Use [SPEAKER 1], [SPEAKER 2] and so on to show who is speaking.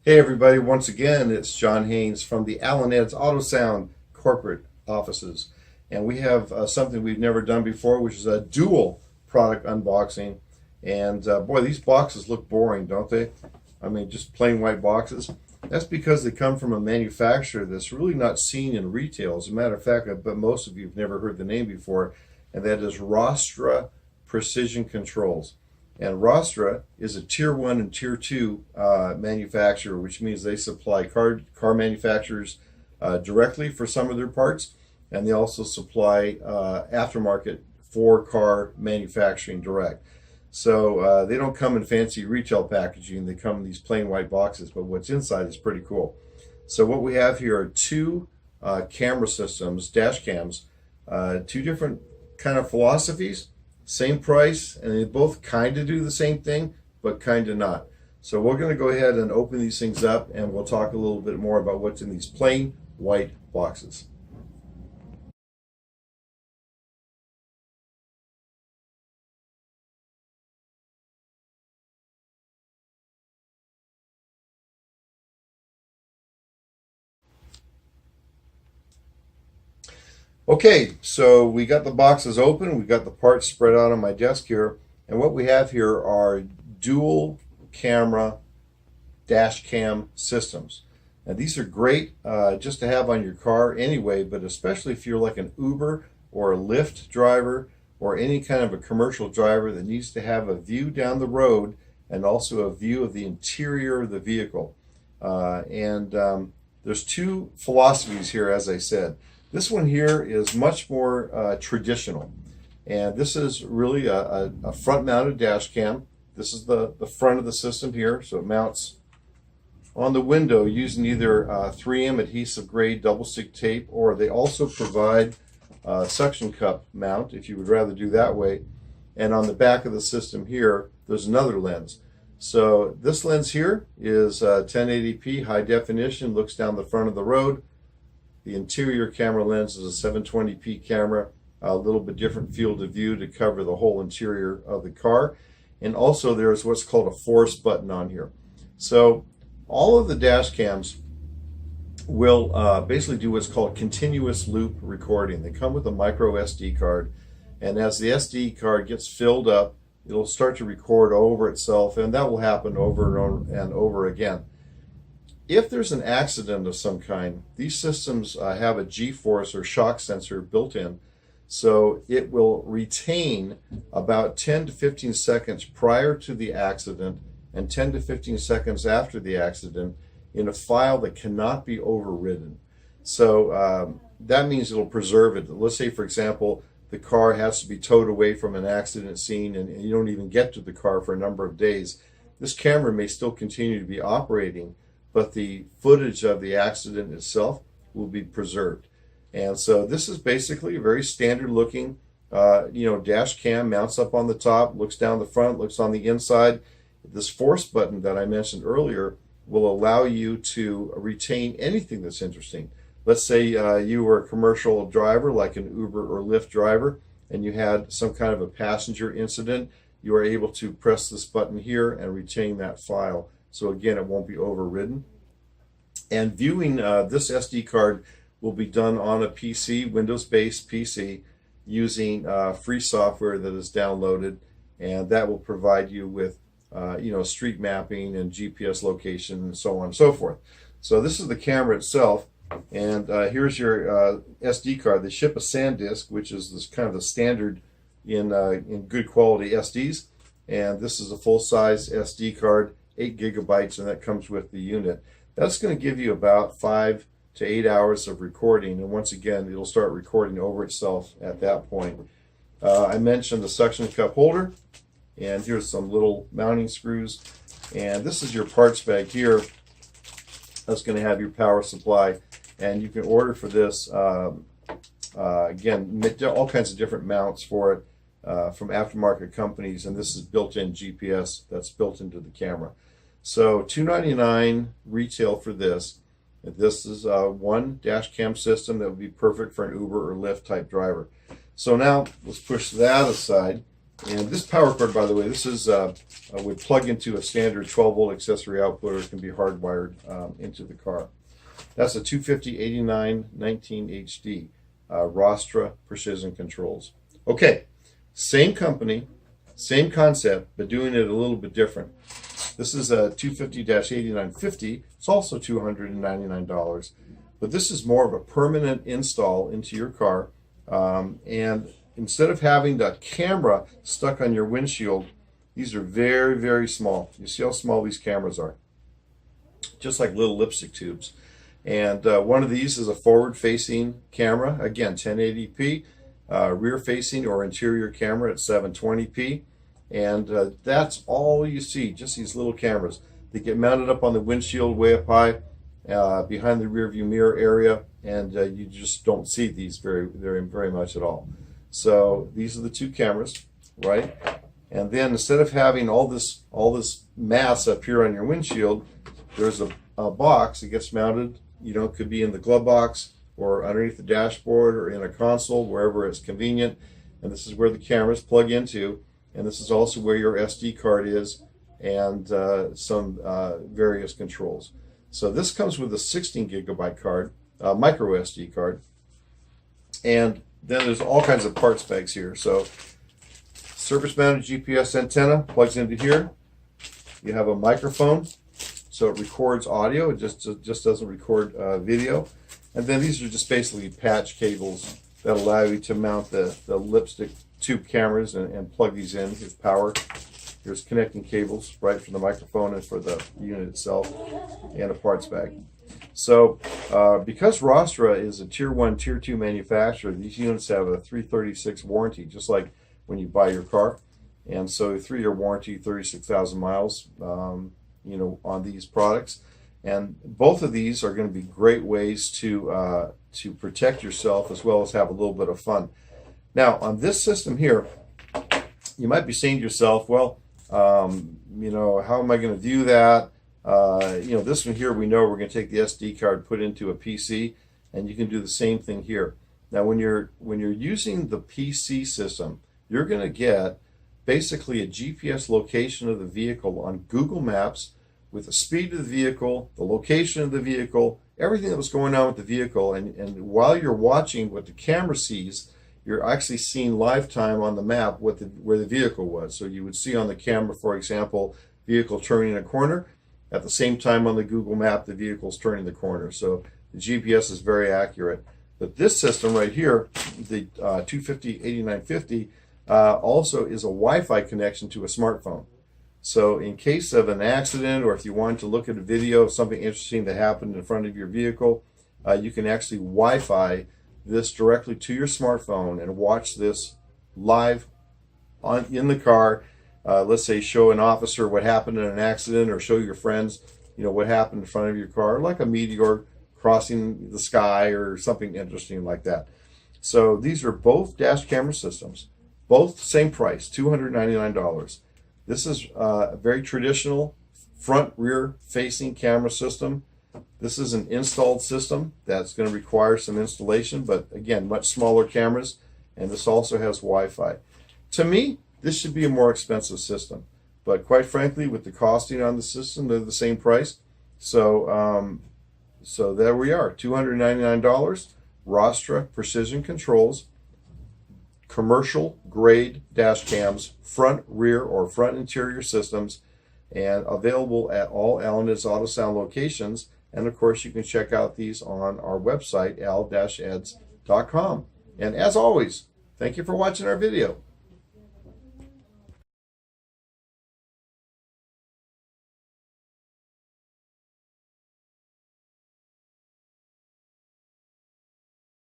[SPEAKER 1] Hey everybody, once again, it's John Haynes from the Allen Ed's Autosound corporate offices. And we have something we've never done before, which is a dual product unboxing. And boy, these boxes look boring, don't they? I mean, just plain white boxes. That's because they come from a manufacturer that's really not seen in retail. As a matter of fact, I bet most of you have never heard the name before, and that is Rostra Precision Controls. And Rostra is a Tier 1 and Tier 2 manufacturer, which means they supply car manufacturers directly for some of their parts, and they also supply aftermarket for car manufacturing direct. So they don't come in fancy retail packaging, they come in these plain white boxes, but what's inside is pretty cool. So what we have here are two camera systems, dash cams, two different kind of philosophies. Same price, and they both kind of do the same thing, but kind of not. So we're going to go ahead and open these things up, and we'll talk a little bit more about what's in these plain white boxes. Okay, so we got the boxes open, we got the parts spread out on my desk here, and what we have here are dual camera dash cam systems. Now these are great just to have on your car anyway, but especially if you're like an Uber or a Lyft driver or any kind of a commercial driver that needs to have a view down the road and also a view of the interior of the vehicle. There's two philosophies here, as I said. This one here is much more traditional, and this is really a front-mounted dash cam. This is the front of the system here, so it mounts on the window using either 3M adhesive grade double stick tape, or they also provide a suction cup mount if you would rather do that way. And on the back of the system here, there's another lens. So this lens here is 1080p high definition, looks down the front of the road. The interior camera lens is a 720p camera, a little bit different field of view to cover the whole interior of the car. And also there's what's called a force button on here. So all of the dash cams will basically do what's called continuous loop recording. They come with a micro SD card, and as the SD card gets filled up, it'll start to record over itself, and that will happen over and over again. If there's an accident of some kind, these systems have a G-force or shock sensor built in, so it will retain about 10 to 15 seconds prior to the accident and 10 to 15 seconds after the accident in a file that cannot be overridden. So that means it'll preserve it. Let's say, for example, the car has to be towed away from an accident scene and you don't even get to the car for a number of days. This camera may still continue to be operating, but the footage of the accident itself will be preserved. And so this is basically a very standard looking dash cam, mounts up on the top, looks down the front, looks on the inside. This force button that I mentioned earlier will allow you to retain anything that's interesting. Let's say you were a commercial driver like an Uber or Lyft driver, and you had some kind of a passenger incident. You are able to press this button here and retain that file. So again, it won't be overridden. And viewing this SD card will be done on a PC, Windows-based PC, using free software that is downloaded, and that will provide you with street mapping and GPS location and so on and so forth. So this is the camera itself, and here's your SD card. They ship a SanDisk, which is this kind of the standard in good quality SDs, and this is a full-size SD card, 8 gigabytes, and that comes with the unit. That's going to give you about 5 to 8 hours of recording, and once again it'll start recording over itself at that point. I mentioned the suction cup holder, and here's some little mounting screws, and this is your parts bag here. That's going to have your power supply, and you can order for this again, all kinds of different mounts for it from aftermarket companies, and this is built-in GPS that's built into the camera. So $299 retail for this. This is one dash cam system that would be perfect for an Uber or Lyft type driver. So now let's push that aside, And this power cord, by the way, this is would plug into a standard 12-volt accessory output, or it can be hardwired into the car. That's a 250-89-19 HD, Rostra Precision Controls. Okay, same company, same concept, but doing it a little bit different. This is a 250-8950. It's also $299, but this is more of a permanent install into your car. And instead of having the camera stuck on your windshield, these are very, very small. You see how small these cameras are? Just like little lipstick tubes. And one of these is a forward-facing camera, again 1080p, rear-facing or interior camera at 720p. And that's all you see, just these little cameras. They get mounted up on the windshield way up high, behind the rear view mirror area, and you just don't see these very much at all. So these are the two cameras, right? And then instead of having all this mass up here on your windshield, there's a box that gets mounted. You know, it could be in the glove box or underneath the dashboard or in a console, wherever it's convenient. And this is where the cameras plug into. And this is also where your SD card is, and some various controls. So this comes with a 16 gigabyte card, micro SD card. And then there's all kinds of parts bags here. So surface mounted GPS antenna plugs into here. You have a microphone, so it records audio. It just doesn't record video. And then these are just basically patch cables that allow you to mount the lipstick tube cameras and plug these in with power. There's connecting cables right for the microphone and for the unit itself, and a parts bag. So because Rostra is a tier 1, tier 2 manufacturer, these units have a 336 warranty, just like when you buy your car. And so a 3-year warranty, 36,000 miles, you know, on these products. And both of these are going to be great ways to protect yourself as well as have a little bit of fun. Now, on this system here, you might be saying to yourself, well, you know, how am I going to view that? You know, this one here, we know we're going to take the SD card, put into a PC, and you can do the same thing here. Now, when you're using the PC system, you're going to get basically a GPS location of the vehicle on Google Maps with the speed of the vehicle, the location of the vehicle, everything that was going on with the vehicle. And while you're watching what the camera sees, you're actually seeing live time on the map where the vehicle was. So you would see on the camera, for example, vehicle turning a corner. At the same time on the Google map, the vehicle's turning the corner. So the GPS is very accurate. But this system right here, the 250-8950, also is a Wi-Fi connection to a smartphone. So in case of an accident, or if you wanted to look at a video of something interesting that happened in front of your vehicle, you can actually Wi-Fi this directly to your smartphone and watch this live in the car. Let's say show an officer what happened in an accident, or show your friends, you know, what happened in front of your car, like a meteor crossing the sky or something interesting like that. So these are both dash camera systems, both same price, $299. This is a very traditional front rear facing camera system. This is an installed system that's going to require some installation, but again, much smaller cameras, and this also has Wi-Fi. To me, this should be a more expensive system, but quite frankly, with the costing on the system, they're the same price. So, so there we are, $299, Rostra Precision Controls, commercial grade dash cams, front, rear, or front interior systems, and available at all Al&Ed's Autosound locations. And of course, you can check out these on our website, al-eds.com. And as always, thank you for watching our video.